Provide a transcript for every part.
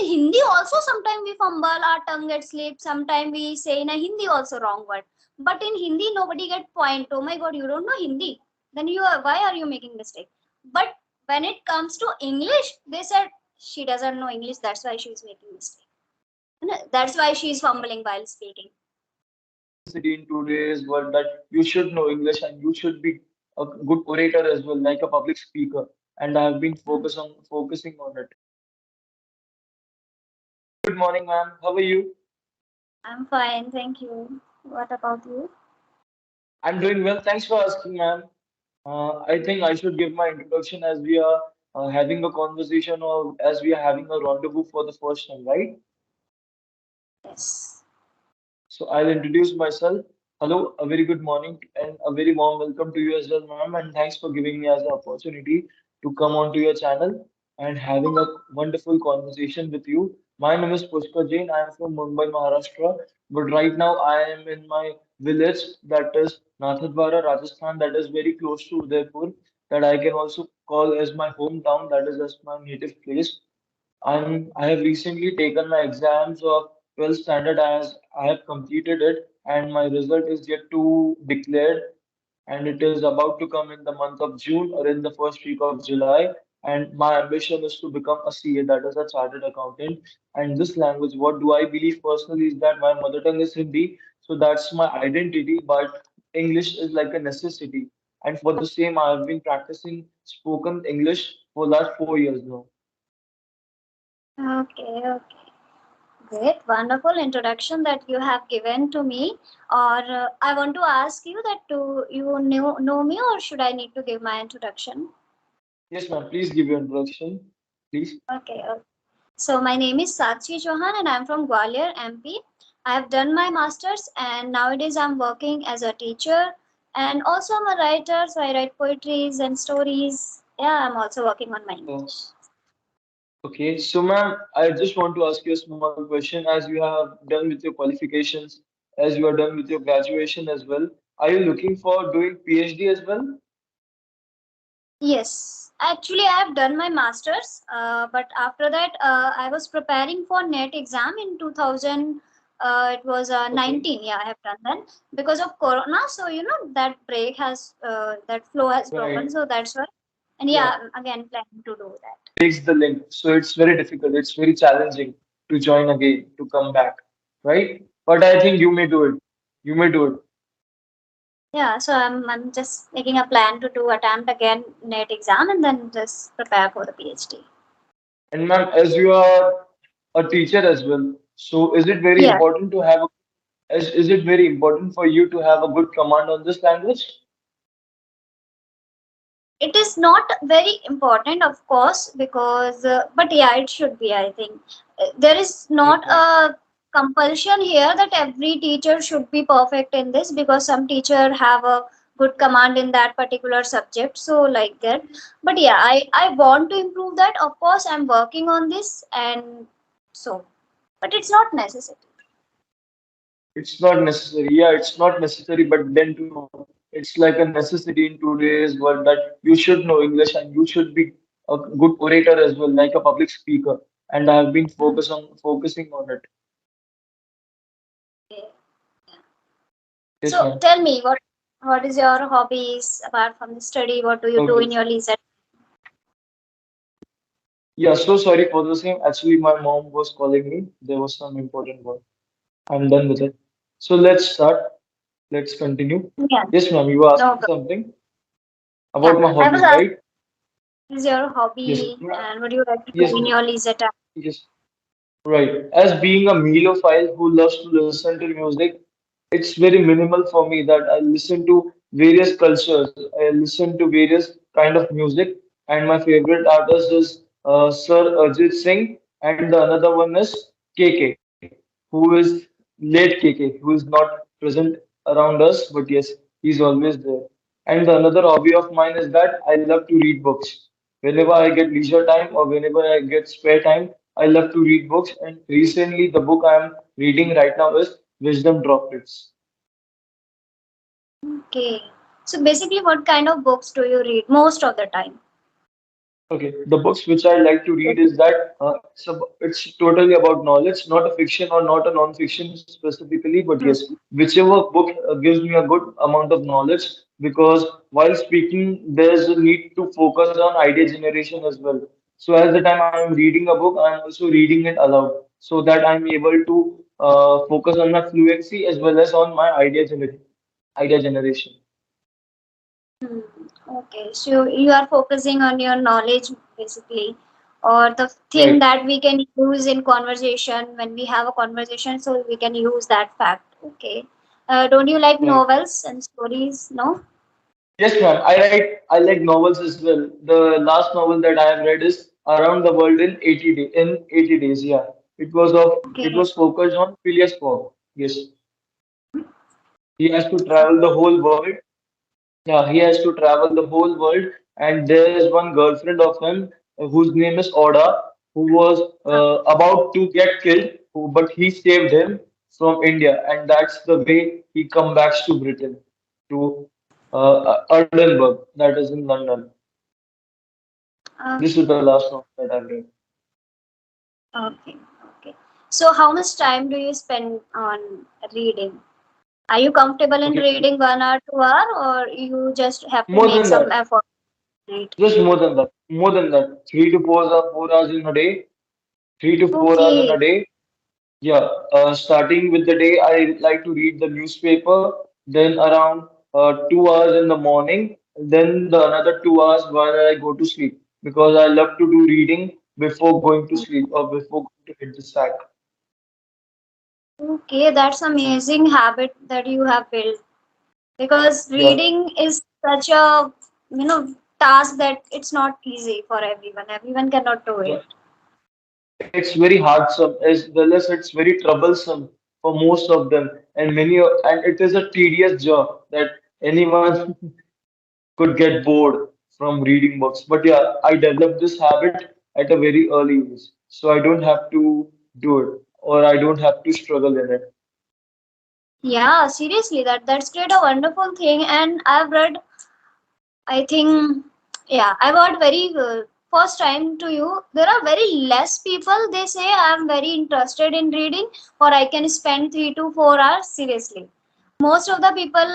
in Hindi also sometimes we fumble, our tongue gets slipped. Sometimes we say in a Hindi also wrong word. But in Hindi, nobody get point. Oh my God, you don't know Hindi? Then why are you making mistake? But when it comes to English, they said she doesn't know English. That's why she's making mistake. That's why she's fumbling while speaking. Necessity in today's world that you should know English and you should be a good orator as well, like a public speaker. And I have been focusing on it. Good morning, ma'am. How are you? I'm fine, thank you. What about you? I'm doing well. Thanks for asking, ma'am. I think I should give my introduction as we are having a conversation or as we are having a rendezvous for the first time, right? Yes. So I'll introduce myself. Hello, a very good morning and a very warm welcome to you as well, ma'am. And thanks for giving me as an opportunity to come onto your channel and having a wonderful conversation with you. My name is Pushpa Jain. I am from Mumbai, Maharashtra. But right now I am in my village that is Nathadwara, Rajasthan, that is very close to Udaipur, that I can also call as my hometown, that is as my native place. I have recently taken my exams of 12th standard as I have completed it and my result is yet to declared and it is about to come in the month of June or in the first week of July. And my ambition is to become a CA, that is a chartered accountant. And this language, what do I believe personally is that my mother tongue is Hindi, so that's my identity, but English is like a necessity. And for the same, I have been practicing spoken English for last 4 years now. Okay, okay. Great, wonderful introduction that you have given to me. Or I want to ask you that do you know me or should I need to give my introduction? Yes, ma'am. Please give your introduction, please. Okay, okay. So my name is Sakshi Chauhan and I'm from Gwalior, MP. I have done my masters and nowadays I'm working as a teacher and also I'm a writer, so I write poetries and stories. Yeah, I'm also working on my Oh, English. okay. So, ma'am, I just want to ask you a small question. As you have done with your qualifications, as you are done with your graduation as well, are you looking for doing PhD as well? Yes, actually, I have done my masters, but after that, I was preparing for NET exam in 2000. It was Okay. 19. Yeah, I have done that because of Corona. So that break has that flow has broken. Right. So that's why. And Yeah. yeah, I'm again planning to do that. Breaks the link. So it's very difficult. It's very challenging to join again, to come back. Right? But I think you may do it. You may do it. Yeah, so I'm just making a plan to do attempt again NET exam and then just prepare for the PhD. And ma'am, as you are a teacher as well, so is it very Yeah. important to have is it very important for you to have a good command on this language? It is not very important, of course, because but yeah, it should be. I think there is not Okay. a compulsion here that every teacher should be perfect in this because some teacher have a good command in that particular subject. So like that, but yeah, I want to improve that. Of course, I'm working on this, and so, but it's not necessary. It's not necessary. Yeah, it's not necessary, but then to know. It's like a necessity in today's world that you should know English and you should be a good orator as well, like a public speaker. And I have been focusing on it. Okay. Yes, So ma'am. tell me, what is your hobbies apart from the study? What do you do Okay. in your leisure? Yeah, so sorry for the same. Actually, my mom was calling me. There was some important work. I'm done with it. So let's start. Let's continue. Yeah. Yes, ma'am. You were No. asking something Yeah, about my I was hobbies, asking right? what is your Yes. hobby and what do you like to do Yes, in ma'am. your leisure time? Yes. Right. As being a melophile who loves to listen to music, it's very minimal for me that I listen to various cultures. I listen to various kind of music, and my favorite artist is Sir Arjit Singh, and the another one is KK, who is late KK, who is not present around us, but yes, he's always there. And the another hobby of mine is that I love to read books. Whenever I get leisure time or whenever I get spare time, I love to read books. And recently, the book I am reading right now is Wisdom Droplets. Okay. So basically, what kind of books do you read most of the time? Okay, the books which I like to read is that it's totally about knowledge, not a fiction or not a non-fiction specifically, but yes, Hmm. whichever book gives me a good amount of knowledge because while speaking, there's a need to focus on idea generation as well. So as the time I'm reading a book, I'm also reading it aloud so that I'm able to focus on my fluency as well as on my idea generation. Hmm. Okay, so you are focusing on your knowledge basically, or the thing Right. that we can use in conversation when we have a conversation, so we can use that fact. Okay. Don't you like Right. novels and stories? No? Yes, ma'am. I like novels as well. The last novel that I have read is Around the World in 80 days. Yeah. It Okay. was focused on Phileas Fogg. Yes. He has to travel the whole world. Yeah, he has to travel the whole world, and there is one girlfriend of him whose name is Oda, who was about to get killed, but he saved him from India, and that's the way he come back to Britain, to Edinburgh, that is in London. This is Okay. the last novel that I've read. Okay. Okay. So how much time do you spend on reading? Are you comfortable in Okay, reading 1 hour, 2 hour, or you just have to more make than some that, effort to read? just more than that, 4 hours in a day, 3 to 4 hours in Okay. a day. Yeah, starting with the day, I like to read the newspaper, then around 2 hours in the morning, then the another 2 hours while I go to sleep because I love to do reading before going to sleep or before going to hit the sack. Okay, that's amazing habit that you have built because Yeah, reading is such a task that it's not easy for everyone. Everyone cannot do yeah. it. It's very hard as well as it's very troublesome for most of them, and and it is a tedious job that anyone could get bored from reading books. But yeah, I developed this habit at a very early age, so I don't have to do it or I don't have to struggle in it. Yeah, seriously, that's great, a wonderful thing. And I've read, I think, yeah, I've heard very first time to you. There are very less people. They say I'm very interested in reading, or I can spend 3 to 4 hours. Seriously, most of the people,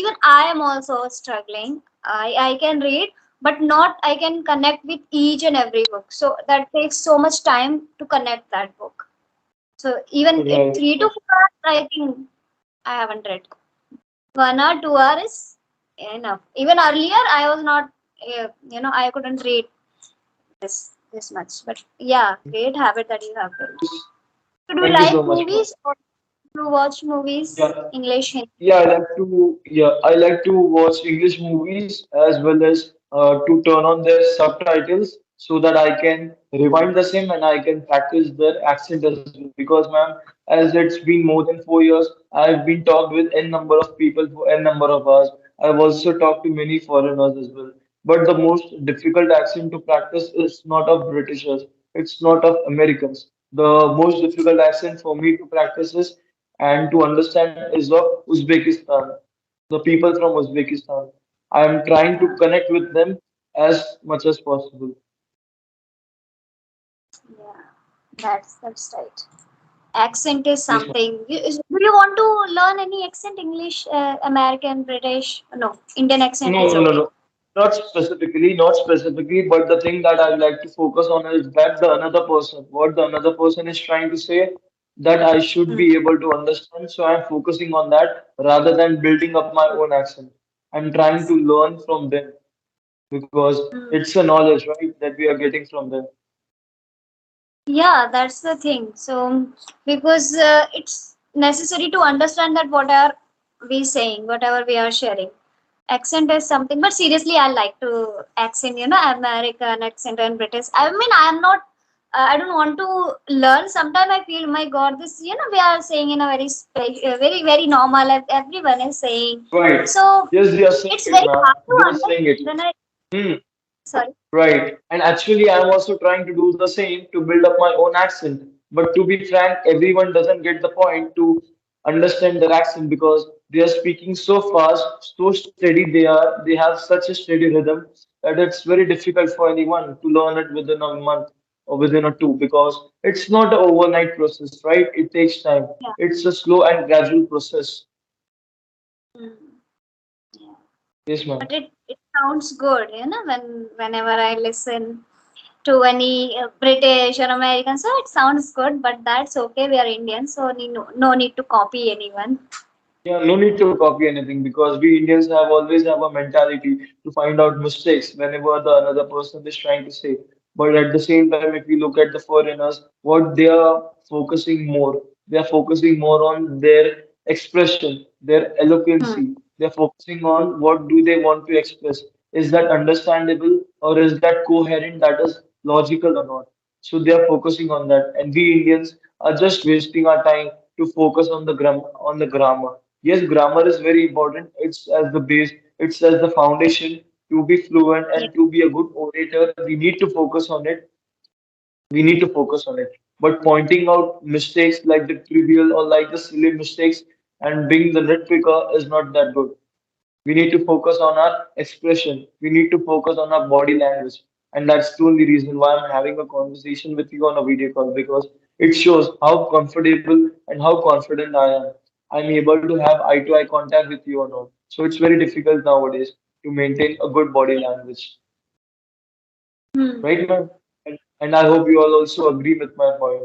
even I am also struggling. I can read, but not I can connect with each and every book. So that takes so much time to connect that book. So even it Right, three to right. four hours, I think I haven't read. 1 or 2 hours is enough. Even earlier, I was not, I couldn't read this much. But yeah, great habit that you have built. So do you Thank you like so much, ma'am. movies or do you watch movies? Yeah. English, Hindi? I like to watch English movies as well as to turn on their subtitles so that I can rewind the same and I can practice their accent as well. Because, ma'am, as it's been more than 4 years, I've been talked with n number of people for n number of hours. I've also talked to many foreigners as well. But the most difficult accent to practice is not of Britishers, it's not of Americans. The most difficult accent for me to practice is and to understand is of Uzbekistan, the people from Uzbekistan. I am trying to connect with them as much as possible. Yeah, that's right. Accent is Yes, ma'am. something. Do you want to learn any accent? English, American, British? No, Indian accent is okay. No. Not specifically, but the thing that I like to focus on is that what the another person is trying to say, that I should Hmm. be able to understand. So I'm focusing on that rather than building up my own accent. I'm trying to learn from them because Hmm. it's a knowledge, right, that we are getting from them. Yeah, that's the thing. So, because it's necessary to understand that what are we saying, whatever we are sharing. Accent is something, but seriously, I like to accent, American accent and British. I mean, I am not. I don't want to learn. Sometimes I feel, my God, this, we are saying in a very, very, very normal. Everyone is saying. Right. So Yes, they are saying it's it, very ma'am. hard to They are understand. saying it. When I Hmm. sorry. Right. And actually, I'm also trying to do the same to build up my own accent. But to be frank, everyone doesn't get the point to understand their accent because they are speaking so fast, so steady they are. They have such a steady rhythm that it's very difficult for anyone to learn it within a month or within a two because it's not an overnight process, right? It takes time. Yeah. It's a slow and gradual process. Mm. Yeah. Yes, ma'am. But it sounds good, whenever I listen to any British or American, so it sounds good. But that's okay. We are Indians, so no need to copy anyone. Yeah, no need to copy anything because we Indians have always have a mentality to find out mistakes whenever the another person is trying to say. But at the same time, if we look at the foreigners, what they are focusing more, they are focusing more on their expression, their Hmm. eloquency. They are focusing on what do they want to express. Is that understandable or is that coherent? That is logical or not? So they are focusing on that, and we Indians are just wasting our time to focus on the grammar. Yes, grammar is very important. It's as the base, it's as the foundation to be fluent Yeah. and to be a good orator. We need to focus on it. We need to focus on it. But pointing out mistakes like the trivial or like the silly mistakes and being the nitpicker is not that good. We need to focus on our expression. We need to focus on our body language. And that's the only reason why I'm having a conversation with you on a video call because it shows how comfortable and how confident I am. I'm able to have eye to eye contact with you or not. So it's very difficult nowadays to maintain a good body language. Hmm. Right, ma'am? And I hope you all also agree with my point.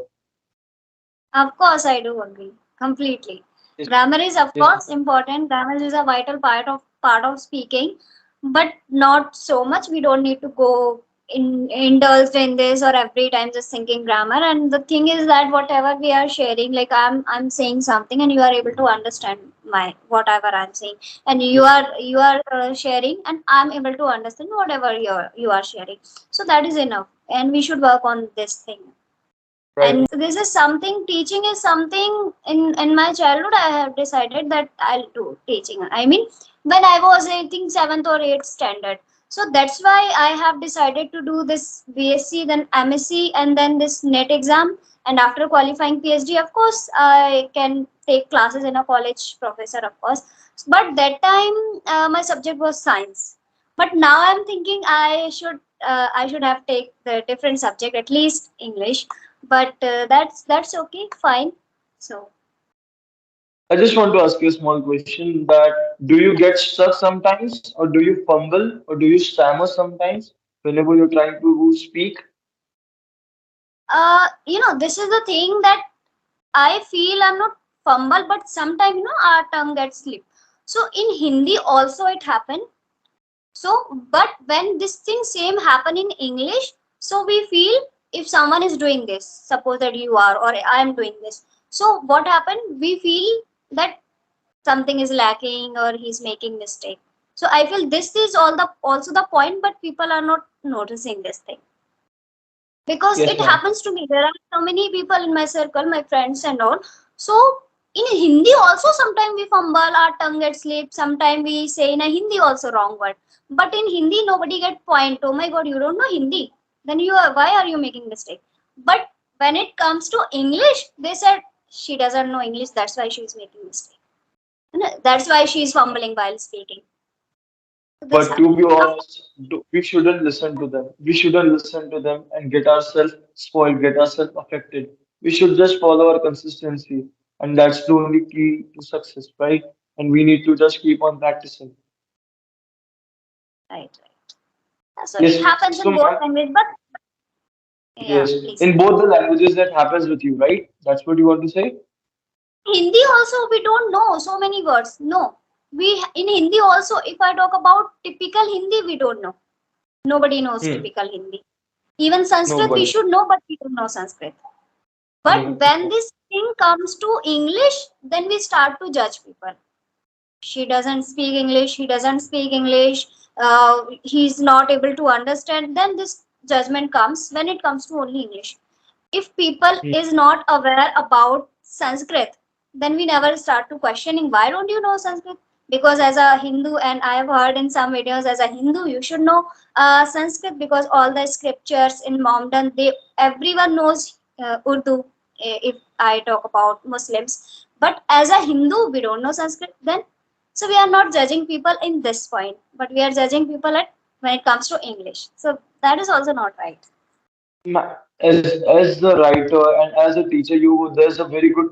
Of course, I do agree completely. Yes, Grammar is, of yes, course, important. Grammar is a vital part of speaking, but not so much. We don't need to go indulged in this or every time just thinking grammar. And the thing is that whatever we are sharing, like I'm saying something, and you are able to understand my whatever I'm saying, and you yes. are you are sharing, and I'm able to understand whatever you are sharing. So that is enough, and we should work on this thing. Right. And this is something, teaching is something, in my childhood I have decided that I'll do teaching. I mean, when I was, I think, 7th or 8th standard. So that's why I have decided to do this BSc, then MSc, and then this net exam. And after qualifying PhD, of course I can take classes in a college professor, of course. But that time my subject was science. But now I'm thinking I should have take the different subject, at least English. But that's okay, fine. So I just want to ask you a small question that do you get stuck sometimes or do you fumble or do you stammer sometimes whenever you're trying to speak? this is the thing that I feel I'm not fumble, but sometimes our tongue gets slip. So in Hindi also it happened. So but when this thing same happen in English, so we feel, if someone is doing this, suppose that you are or I am doing this, so what happened, we feel that something is lacking or he's making mistake. So I feel this is all the also the point, but people are not noticing this thing, because Yes, it ma'am. happens to me. There are so many people in my circle, my friends and all. So in Hindi also sometimes we fumble, our tongue gets slip, sometimes we say in a Hindi also wrong word. But in Hindi nobody get point, oh my god, you don't know Hindi, then why are you making mistake? But when it comes to English, they said she doesn't know English, that's why she's making mistake. That's why she's fumbling while speaking. So this But to happened. be honest, we shouldn't listen to them. We shouldn't listen to them and get ourselves spoiled, get ourselves affected. We should just follow our consistency, and that's the only key to success, right? And we need to just keep on practicing. Right, right. So it Yes. happens So, in both ma'am, languages, but yeah, yes, please. in both the languages that happens with you, right? That's what you want to say? Hindi also we don't know so many words. No, we in Hindi also. If I talk about typical Hindi, we don't know. Nobody knows Hmm. typical Hindi. Even Sanskrit we Nobody. should know, but we don't know Sanskrit. But No. when this thing comes to English, then we start to judge people. She doesn't speak English. He doesn't speak English. He's not able to understand. Then this judgment comes when it comes to only English. If people Hmm. is not aware about Sanskrit, then we never start to questioning, why don't you know Sanskrit? Because as a Hindu, and I have heard in some videos, as a Hindu you should know Sanskrit, because all the scriptures in Mohammedan, they everyone knows Urdu. If I talk about Muslims, but as a Hindu we don't know Sanskrit, then so we are not judging people in this point, but we are judging people at when it comes to English. So that is also not right. As the writer and as a teacher, you there's a very good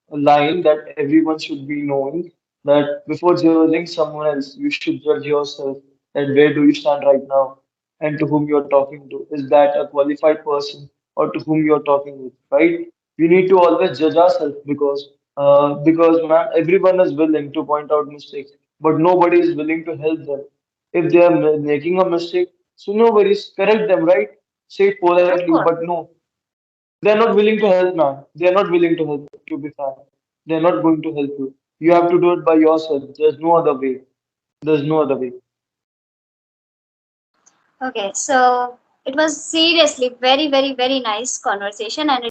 line that everyone should be knowing that before judging someone else, you should judge yourself. That where do you stand right now, and to whom you're talking to? Is that a qualified person or to whom you're talking with? Right? We need to always judge ourselves because man, everyone is willing to point out mistakes, but nobody is willing to help them. If they are making a mistake, so no worries, correct them, right? Say it Of politely, course. but no, they're not willing to help, man. They're not willing to help, to be frank. They're not going to help you. You have to do it by yourself. There's no other way. There's no other way. Okay, so it was seriously very, very, very nice conversation, and